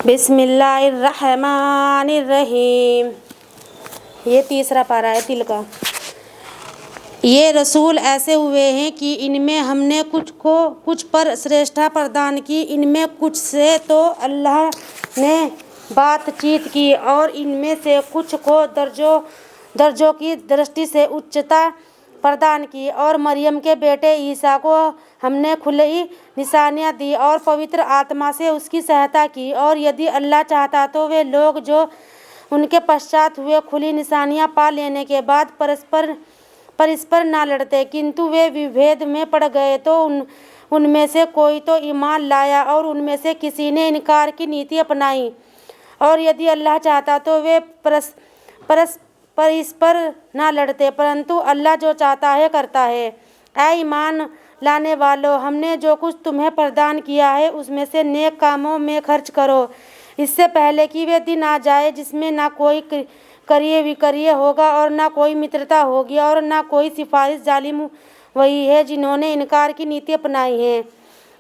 بسم اللہ الرحمن الرحیم۔ یہ تیسرا پارہ ہے تل کا۔ یہ رسول ایسے ہوئے ہیں کہ ان میں ہم نے کچھ پر شریشٹھا پردان کی، ان میں کچھ سے تو اللہ نے بات چیت کی اور ان میں سے کچھ کو درجوں کی درشٹی سے اچتا پردان کی، اور مریم کے بیٹے عیسیٰ کو ہم نے کھلی نشانیاں دی اور پوتر آتما سے اس کی سہایتا کی، اور یدی اللہ چاہتا تو وہ لوگ جو ان کے پشچات ہوئے کھلی نشانیاں پا لینے کے بعد پرسپر نہ لڑتے، کنتو وہ وبھید میں پڑ گئے تو ان میں سے کوئی تو ایمان لایا اور ان میں سے کسی نے انکار کی نیتی اپنائی، اور یدی اللہ چاہتا تو وہ پرسپر نہ لڑتے، پرنتو اللہ جو چاہتا ہے کرتا ہے۔ اے ایمان لانے والو، ہم نے جو کچھ تمہیں پردان کیا ہے اس میں سے نیک کاموں میں خرچ کرو، اس سے پہلے کہ وہ دن آ جائے جس میں نہ کوئی کریے وکریے ہوگا اور نہ کوئی مترتا ہوگی اور نہ کوئی سفارش۔ ظالم وہی ہے جنہوں نے انکار کی نیتی اپنائی ہے۔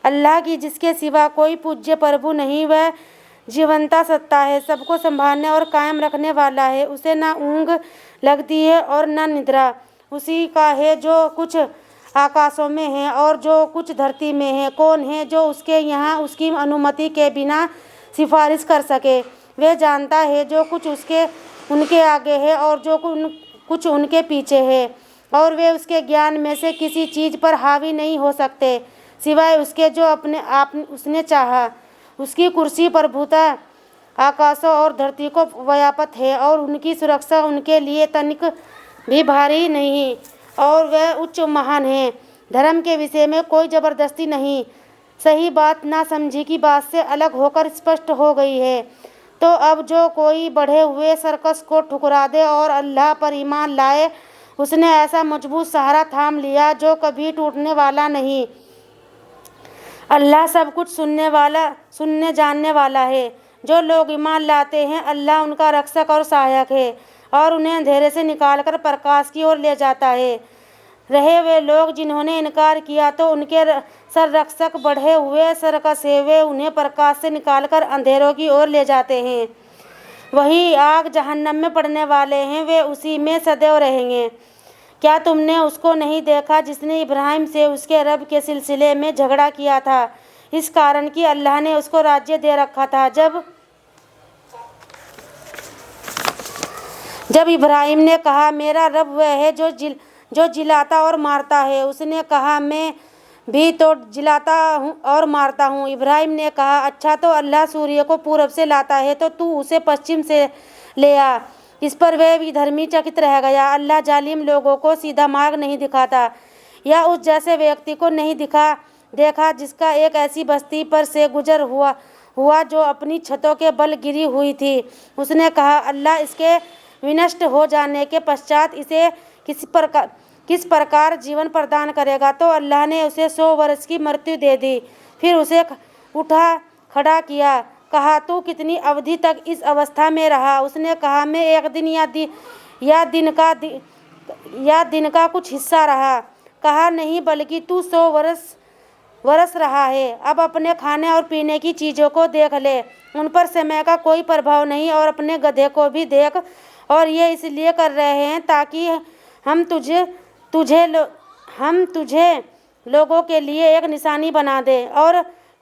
اللہ کی جس کے سوا کوئی پوجیہ پربھو نہیں، وہ جیونتا ستا ہے، سب کو سنبھالنے اور قائم رکھنے والا ہے، اسے نہ اونگ لگتی ہے اور نہ ندرا، اسی کا ہے جو کچھ آکاشوں میں ہے اور جو کچھ دھرتی میں ہے۔ کون ہے جو اس کے یہاں اس کی انومتی کے بنا سفارش کر سکے؟ وہ جانتا ہے جو کچھ ان کے آگے ہے اور جو کچھ ان کے پیچھے ہے، اور وہ اس کے گیان میں سے کسی چیز پر حاوی نہیں ہو سکتے سوائے اس کے جو اپنے آپ اس نے چاہا۔ اس کی کرسی پربھوتا آکاشوں اور دھرتی کو ویاپت ہے، اور ان کی سرکشا ان کے لیے تنک بھی بھاری نہیں، اور وہ اچ مہان ہے۔ دھرم کے وشے میں کوئی زبردستی نہیں۔ صحیح بات نہ سمجھی کی بات سے الگ ہو کر اسپشٹ ہو گئی ہے۔ تو اب جو کوئی بڑھے ہوئے سرکش کو ٹھکرا دے اور اللہ پر ایمان لائے، اس نے ایسا مضبوط سہارا تھام لیا جو کبھی ٹوٹنے والا نہیں۔ اللہ سب کچھ سننے جاننے والا ہے۔ جو لوگ ایمان لاتے ہیں اللہ ان کا رکشک اور سہایک ہے، اور انہیں اندھیرے سے نکال کر پرکاش کی اور لے جاتا ہے۔ رہے وہ لوگ جنہوں نے انکار کیا تو ان کے سررکشک بڑھے ہوئے سرکش ہیں، وہ انہیں پرکاش سے نکال کر اندھیروں کی اور لے جاتے ہیں۔ وہی آگ جہنم میں پڑنے والے ہیں، وہ اسی میں سدیو رہیں گے۔ کیا تم نے اس کو نہیں دیکھا جس نے ابراہیم سے اس کے رب کے سلسلے میں جھگڑا کیا تھا، اس کارن کہ اللہ نے اس کو راجیہ دے رکھا تھا؟ جب ابراہیم نے کہا میرا رب وہ ہے جو جلاتا اور مارتا ہے، اس نے کہا میں بھی تو جلاتا ہوں اور مارتا ہوں۔ ابراہیم نے کہا اچھا تو اللہ سوریہ کو پورب سے لاتا ہے تو اسے پشچم سے لے آ۔ اس پر وہ بھی دھرمی چکت رہ گیا۔ اللہ ظالم لوگوں کو سیدھا مارگ نہیں دکھاتا، یا اس جیسے ویکتی کو نہیں دیکھا جس کا ایک ایسی بستی پر سے گزر ہوا جو اپنی چھتوں کے بل گری ہوئی تھی۔ اس نے کہا اللہ اس کے ونشٹ ہو جانے کے پشچات اسے کس پرکار جیون پردان کرے گا؟ تو اللہ نے اسے 100 برس کی مرتیو دے دی، پھر اسے اٹھا کھڑا کیا۔ کہا تو کتنی اودھی تک اس اوستھا میں رہا؟ اس نے کہا میں ایک دن یا دن کا کچھ حصہ رہا۔ کہا نہیں بلکہ تو 100 برس رہا ہے۔ اب اپنے کھانے اور پینے کی چیزوں کو دیکھ لے، ان پر سمے کا کوئی پربھاؤ نہیں، اور اپنے گدھے کو بھی دیکھ، اور یہ اس لیے کر رہے ہیں تاکہ ہم تجھے لوگوں کے لیے ایک نشانی بنا دیں، اور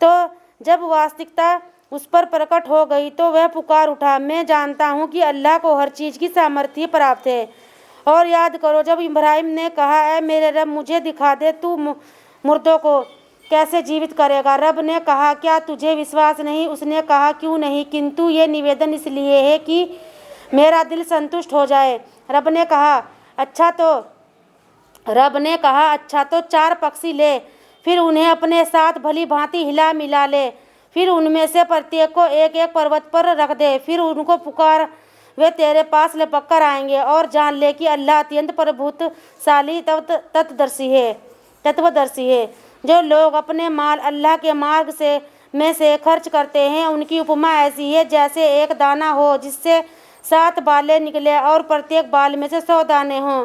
تو جب واستوکتا اس پر پرکٹ ہو گئی تو وہ پکار اٹھا میں جانتا ہوں کہ اللہ کو ہر چیز کی سامرتھی پراپت ہے۔ اور یاد کرو جب ابراہیم نے کہا اے میرے رب مجھے دکھا دے تو مردوں کو کیسے جیوت کرے گا؟ رب نے کہا کیا تجھے وشواس نہیں؟ اس نے کہا کیوں نہیں، کنتو یہ نویدن اس لیے ہے کہ میرا دل سنتشٹ ہو جائے۔ رب نے کہا اچھا تو 4 پکشی لے، پھر انہیں اپنے ساتھ بھلی بھانتی ہلا ملا لے، پھر ان میں سے پرتیک کو ایک ایک پروت پر رکھ دے، پھر ان کو پکار وہ تیرے پاس لپک کر آئیں گے، اور جان لے کہ اللہ اتیانت پربھوت شالی تتودرشی ہے۔ جو لوگ اپنے مال اللہ کے مارگ میں سے خرچ کرتے ہیں ان کی اپما ایسی ہے جیسے ایک دانہ ہو جس سے 7 بالیں نکلیں اور پرتیک بال میں سے 100 دانے ہوں۔